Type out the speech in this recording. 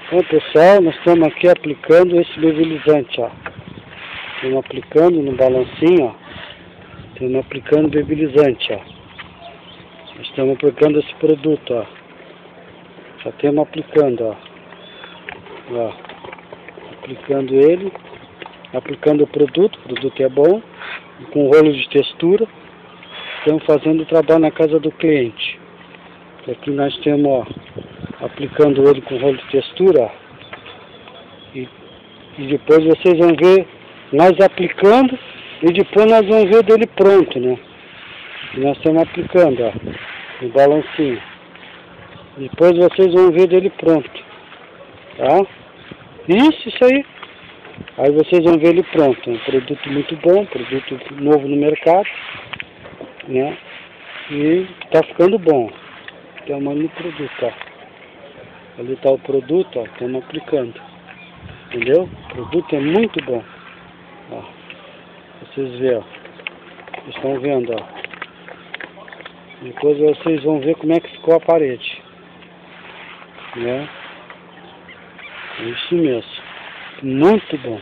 Bom pessoal, nós estamos aqui aplicando esse bebilizante, ó. Estamos aplicando no balancinho, ó. Estamos aplicando bebilizante, ó. Estamos aplicando esse produto, ó. Já estamos aplicando, ó. Aplicando ele. Aplicando o produto é bom. Com rolo de textura. Estamos fazendo o trabalho na casa do cliente. Aqui nós temos, ó, aplicando ele com rolo de textura, ó. E depois vocês vão ver nós aplicando e depois nós vamos ver dele pronto, né? E nós estamos aplicando, ó, no balancinho. Depois vocês vão ver dele pronto, tá? Isso aí. Aí vocês vão ver ele pronto. É um produto muito bom, produto novo no mercado, né? E tá ficando bom. Tamanho do produto, ó. Ali tá o produto, ó, estamos aplicando. Entendeu? O produto é muito bom. Ó. Vocês veem, ó. Vocês estão vendo, ó. Depois vocês vão ver como é que ficou a parede. Né? Isso mesmo. Muito bom.